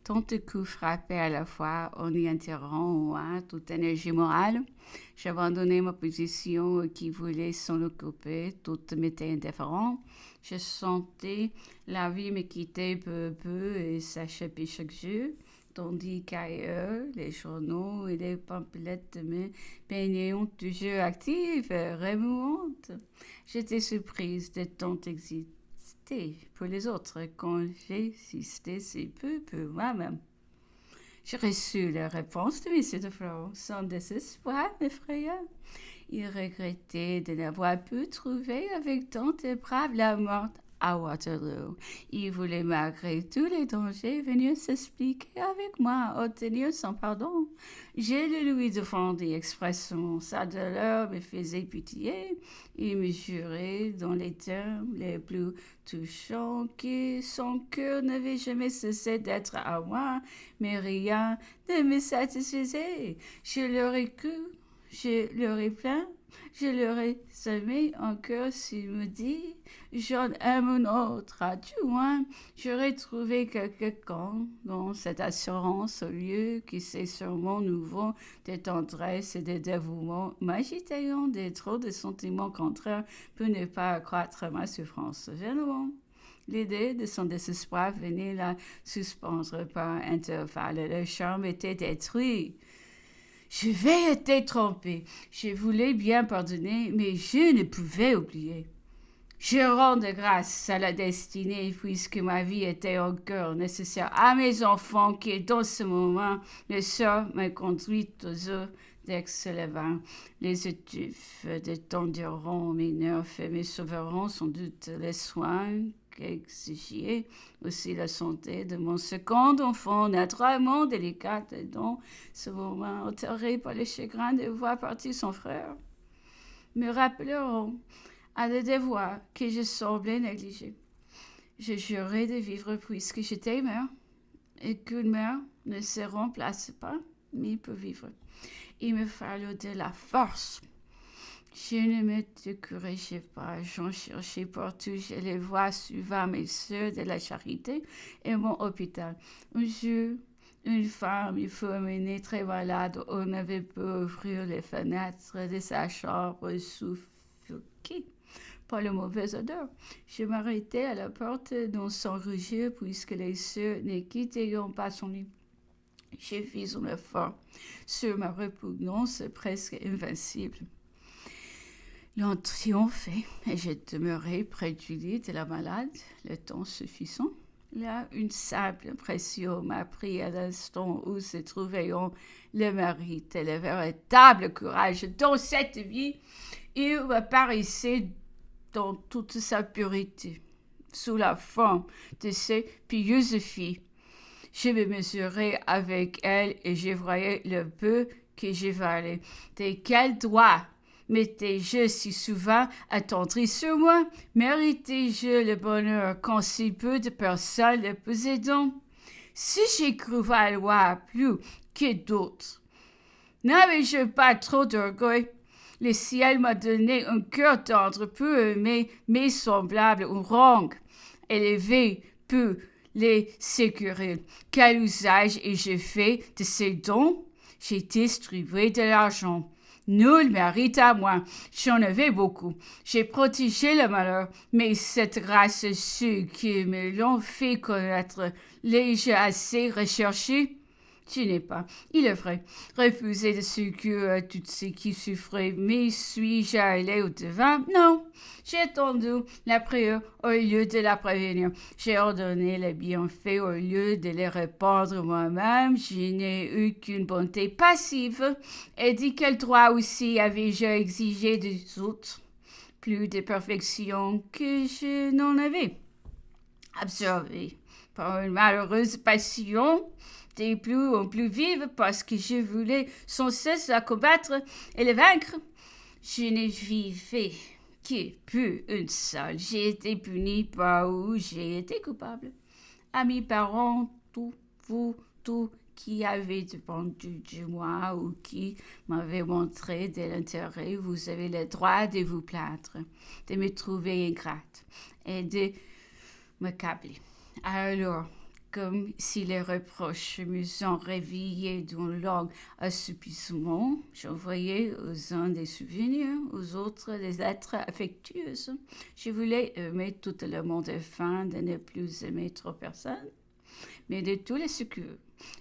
tant de coups frappés à la fois, on y interrompt toute énergie morale. J'abandonnais ma position qui voulait s'en occuper, tout m'était indifférent. Je sentais la vie me quitter peu à peu et s'achever chaque jour, tandis qu'ailleurs, les journaux et les pamphlets me peignaient toujours actives, remuantes. J'étais surprise de tant exister pour les autres quand j'existais si peu pour moi-même. J'ai reçu la réponse de M. de Florent. Son désespoir m'effraya. Il regrettait de n'avoir pu trouver avec tant de braves la mort à Waterloo. Il voulait, malgré tous les dangers, venir s'expliquer avec moi, obtenir son pardon. Je le lui défendis expressément. Sa douleur me faisait pitié. Il me jurait, dans les termes les plus touchants, que son cœur n'avait jamais cessé d'être à moi, mais rien ne me satisfaisait. Je l'aurais cru, je l'aurais plaint, je l'aurais aimé encore s'il me dit j'en aime un autre. Du moins, j'aurais trouvé quelqu'un dans cette assurance au lieu que ces serments nouveaux de tendresse et de dévouement m'agitant de trop de sentiments contraires pour ne pas accroître ma souffrance. Généralement, l'idée de son désespoir venait la suspendre par intervalles. Le charme était détruit. Je vais être trompée. Je voulais bien pardonner, mais je ne pouvais oublier. Je rends de grâce à la destinée puisque ma vie était encore nécessaire à mes enfants qui, dans ce moment, le sort m'a conduite aux eaux d'Aix-le-Vin. Les étouffes de temps durant mes nerfs et me sauveront sans doute les soins qu'exigeait aussi la santé de mon second enfant, naturellement délicate et dans ce moment altéré par le chagrin de voir partir son frère, me rappeleront à des devoirs que je semblais négliger. Je jurais de vivre puisque j'étais mère, et qu'une mère ne se remplace pas, mais peut vivre. Il me fallut de la force. Je ne me décourageais pas, j'en cherchais partout, je les vois souvent mes sœurs de la charité et mon hôpital. Un jour, une femme, il faut amener très malade, on n'avait pas ouvrir les fenêtres de sa chambre suffoquée par la mauvaise odeur. Je m'arrêtais à la porte dans son rougir puisque les sœurs ne quittaient pas son lit. J'ai fait un effort sur ma répugnance presque invincible. L'ont triomphé et j'ai demeuré près du lit de la malade, le temps suffisant. Là, une simple impression m'a pris à l'instant où se trouvait le mérite et le véritable courage dans cette vie. Il apparaissait dans toute sa pureté, sous la forme de ces pieuses filles. Je me mesurais avec elle et je voyais le peu que je valais. De quel droit m'étais-je si souvent attendri sur moi? Méritais-je le bonheur quand si peu de personnes le possédant? Si j'ai cru valoir plus que d'autres, n'avais-je pas trop d'orgueil? Le ciel m'a donné un cœur tendre pour aimer mes semblables, un rang élevé pour les sécuriser. Quel usage ai-je fait de ces dons? J'ai distribué de l'argent. Nul mérite à moi. J'en avais beaucoup. J'ai protégé le malheur, mais cette grâce, ceux qui me l'ont fait connaître, l'ai-je assez recherché? Je n'ai pas, il est vrai, refusé de secours à tous ceux qui souffraient, mais suis-je allé au-devant? Non, j'ai attendu la prière au lieu de la prévenir. J'ai ordonné les bienfaits au lieu de les répandre moi-même. Je n'ai eu qu'une bonté passive. Et de quel droit aussi avais-je exigé des autres? Plus de perfection que je n'en avais. Absorbé par une malheureuse passion, des plus en plus vives parce que je voulais sans cesse la combattre et la vaincre. Je ne vivais que pour une seule. J'ai été puni par où j'ai été coupable. Amis, parents, tout, vous, tout qui avez dépendu de moi ou qui m'avez montré de l'intérêt, vous avez le droit de vous plaindre, de me trouver ingrate et de me câbler. Alors, comme si les reproches m'eussent réveillé d'un long assoupissement. J'envoyais aux uns des souvenirs, aux autres des lettres affectueuses. Je voulais aimer tout le monde afin de ne plus aimer trop personne, mais de tous les secours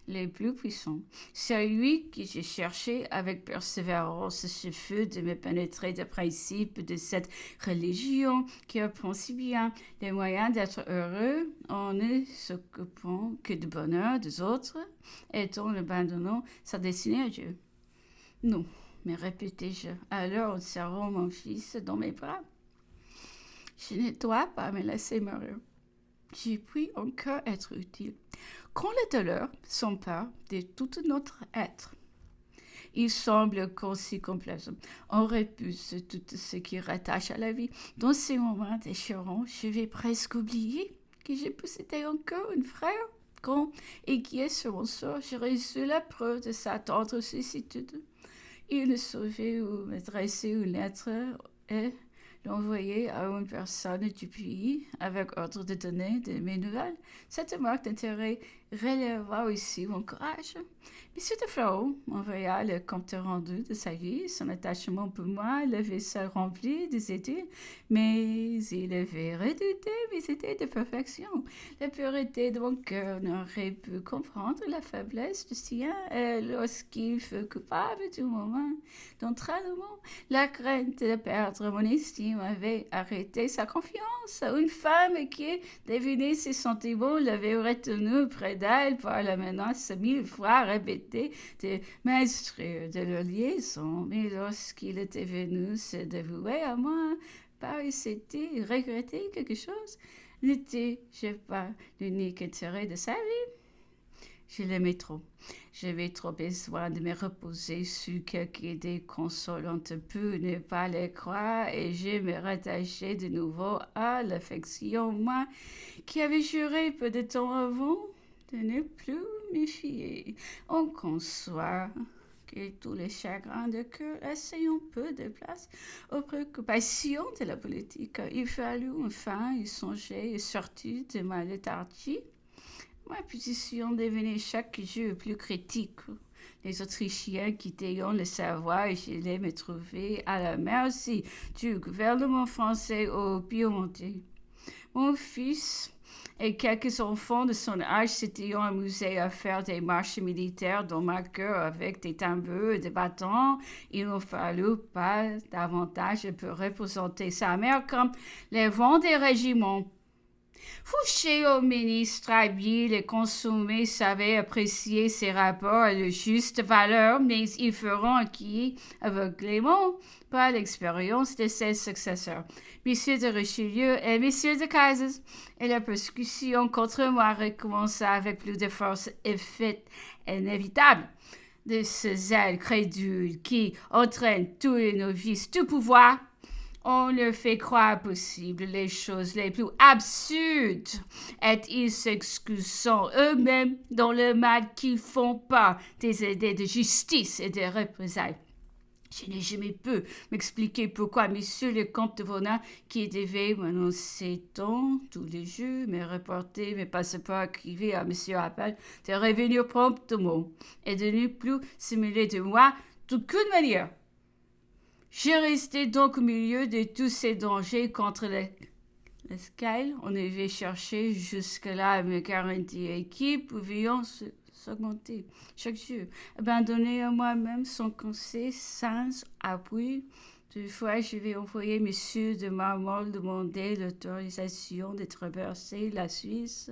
les plus puissants. C'est lui que j'ai cherché avec persévérance. Ce fut de me pénétrer des principes de cette religion qui apprend si bien les moyens d'être heureux en ne s'occupant que du bonheur des autres et en abandonnant sa destinée à Dieu. Non, me répétai-je alors en serrant mon fils dans mes bras. Je ne dois pas me laisser mourir. J'ai pu encore être utile. Quand les douleurs s'emparent de tout notre être, il semble qu'on s'y complaise. On repousse tout ce qui rattache à la vie. Dans ces moments déchirants, je vais presque oublier que j'ai possédé encore un frère grand et qui est sur mon sort. J'ai reçu la preuve de sa tendre sollicitude. Il ne savait où m'adresser une lettre et l'envoyer à une personne du pays avec ordre de donner de mes nouvelles. Cette marque d'intérêt releva aussi mon courage. M. de Fleurot m'envoya le compte rendu de sa vie. Son attachement pour moi l'avait seul rempli des études, mais il avait redouté mes idées de perfection. La pureté de mon cœur n'aurait pu comprendre la faiblesse du sien, et lorsqu'il fut coupable du moment d'entraînement, la crainte de perdre mon estime avait arrêté sa confiance. Une femme qui devinait ses sentiments l'avait retenu près d'elle par la menace 1000 fois répétée de m'instruire de leur liaison. Mais lorsqu'il était venu se dévouer à moi, paraissait-il regretter quelque chose? N'étais-je pas l'unique intérêt de sa vie? Je l'aimais trop. J'avais trop besoin de me reposer sur quelque idée consolante pour ne pas les croire et je me rattachais de nouveau à l'affection, moi qui avais juré peu de temps avant de ne plus me fier. On conçoit que tous les chagrins de cœur laissent un peu de place aux préoccupations de la politique. Il fallut enfin y songer et sortir de ma léthargie. Ma position devenait chaque jour plus critique. Les Autrichiens quittaient le Savoie et j'allais me trouver à la merci du gouvernement français au Piémontais. Mon fils et quelques enfants de son âge s'étaient amusés à faire des marches militaires dans ma cœur avec des tambours et des bâtons. Il ne fallut pas davantage pour représenter sa mère comme les vents des régiments. Fouché au ministre habile et consommé savait apprécier ses rapports à leur juste valeur, mais ils feront acquis aveuglément par l'expérience de ses successeurs, M. de Richelieu et M. de Cazes, et la persécution contre moi recommença avec plus de force et fait inévitable de ce zèle crédule qui entraîne tous les novices du pouvoir. On leur fait croire possible les choses les plus absurdes, et ils s'excusent eux-mêmes dans le mal qu'ils font pas des idées de justice et de représailles. Je n'ai jamais pu m'expliquer pourquoi monsieur le comte de Vauna, qui devait m'annoncer tant tous les jours, me reporter mes passeports écrivés à monsieur Appel de revenir promptement et de ne plus simuler de moi d'aucune manière. Je restais donc au milieu de tous ces dangers contre lesquels on avait cherché jusque-là à me garantir et qui pouvaient s'augmenter chaque jour. Abandonné à moi-même sans conseil, sans appui. Deux fois, je vais envoyer M. de Marmol demander l'autorisation de traverser la Suisse.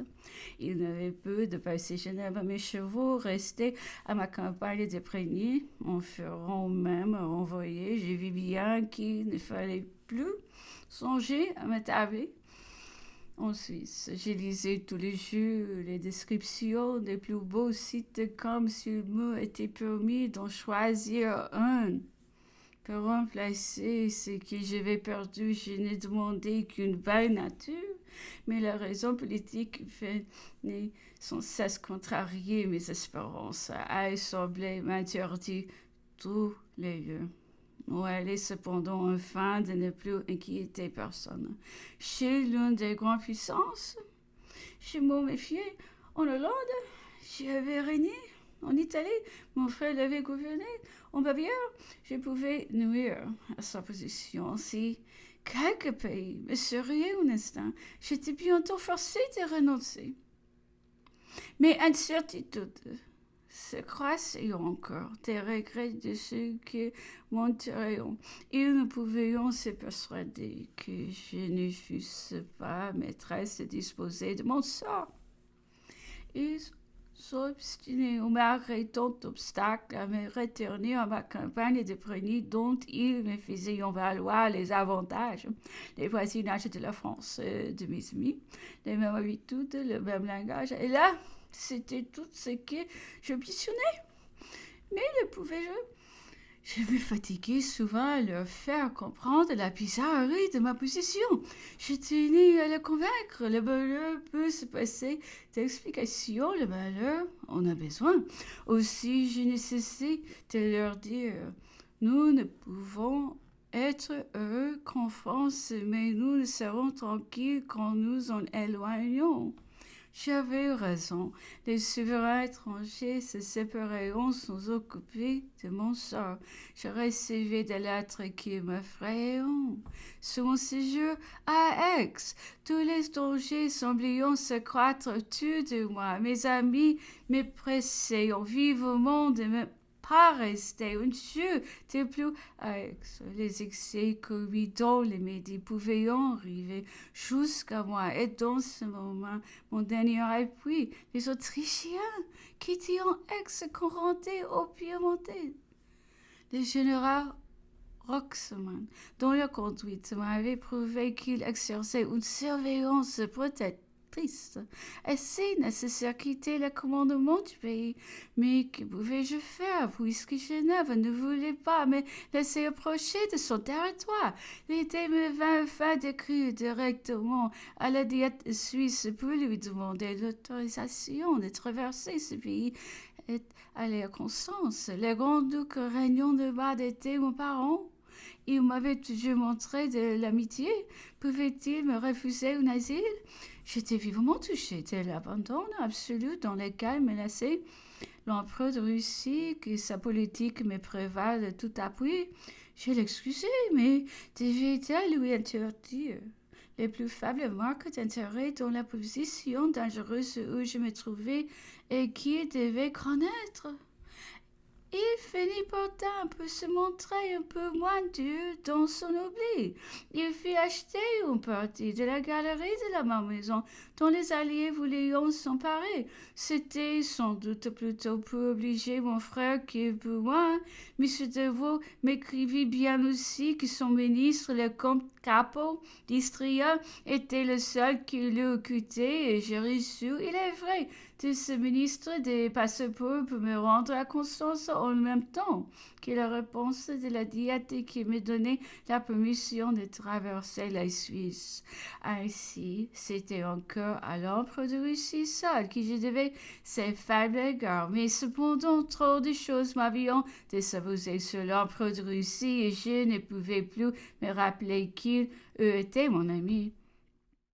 Il n'avait peu de passer Genève. Mes chevaux restaient à ma campagne de Prégny. On feront même renvoyer. J'ai vu bien qu'il ne fallait plus songer à m'attabler en Suisse. Je lisais tous les jours les descriptions des plus beaux sites comme s'il m'était permis d'en choisir un. Pour remplacer ce que j'avais perdu, je n'ai demandé qu'une belle nature, mais la raison politique venait sans cesse contrarier mes espérances. Elle semblait m'interdire tous les lieux. où elle est cependant enfin de ne plus inquiéter personne. Chez l'une des grandes puissances, je m'en méfiais. En Hollande, j'y avais régné. En Italie, mon frère l'avait gouverné. En Bavière, je pouvais nuire à sa position. Si quelques pays me seraient un instant, j'étais bientôt forcée de renoncer. Mais incertitude se croissaient encore des regrets de ceux qui monteraient. Ils ne pouvaient se persuader que je ne fusse pas maîtresse disposée de mon sort. Ils s'obstinaient malgré tant d'obstacles à me retenir à ma campagne de Preny dont ils me faisaient valoir les avantages, les voisinages de la France de mes amis, les mêmes habitudes, le même langage. Et là, c'était tout ce que j'ambitionnais. Mais le pouvais-je? Je me fatiguais souvent à leur faire comprendre la bizarrerie de ma position. Je tenais à les convaincre. Le bonheur peut se passer d'explications. Le malheur en a besoin. Aussi, je ne cessais de leur dire, nous ne pouvons être heureux qu'en France, mais nous ne serons tranquilles quand nous en éloignons. J'avais raison. Les souverains étrangers se sépareront sans occuper de mon sort. Je recevais des lettres qui m'effrayaient. Sur mon séjour à Aix, tous les dangers semblaient se croître autour de moi. Mes amis me pressaient vivement de me pas rester un jour de plus avec les excès commis dans les médias pouvaient arriver jusqu'à moi. Et dans ce moment, mon dernier appui, les Autrichiens qui étaient en ex-couranté au Piémontais. Le général Roxman, dont la conduite m'avait prouvé qu'il exerçait une surveillance protectrice, assez nécessaire quitter le commandement du pays. Mais que pouvais-je faire puisque Genève ne voulait pas me laisser approcher de son territoire? L'idée me vint enfin d'écrire directement à la Diète suisse pour lui demander l'autorisation de traverser ce pays et à leur conscience. Le grand-duc régnant de Bade était mon parent. Il m'avait toujours montré de l'amitié. Pouvait-il me refuser un asile? J'étais vivement touchée de l'abandon absolu dans lequel me laissait l'empereur de Russie, que sa politique me prévale de tout appui. Je l'excusais, mais devait-elle lui interdire les plus faibles marques d'intérêt dans la position dangereuse où je me trouvais et qu'il devait connaître? Il finit pourtant par se montrer un peu moins dur dans son oubli. Il fit acheter une partie de la galerie de la Malmaison dont les Alliés voulaient s'emparer. C'était sans doute plutôt pour obliger mon frère que pour moi. M. Deveau m'écrivit bien aussi que son ministre, le comte Capo d'Istria, était le seul qui l'eût occulté et j'ai reçu, il est vrai, de ce ministre des passeports pour me rendre à Constance en même temps que la réponse de la Diète qui me donnait la permission de traverser la Suisse. Ainsi, c'était encore à l'empereur de Russie seul que je devais ces faibles égards, mais cependant trop de choses m'avaient désavisé sur l'empereur de Russie et je ne pouvais plus me rappeler qu'il été mon ami.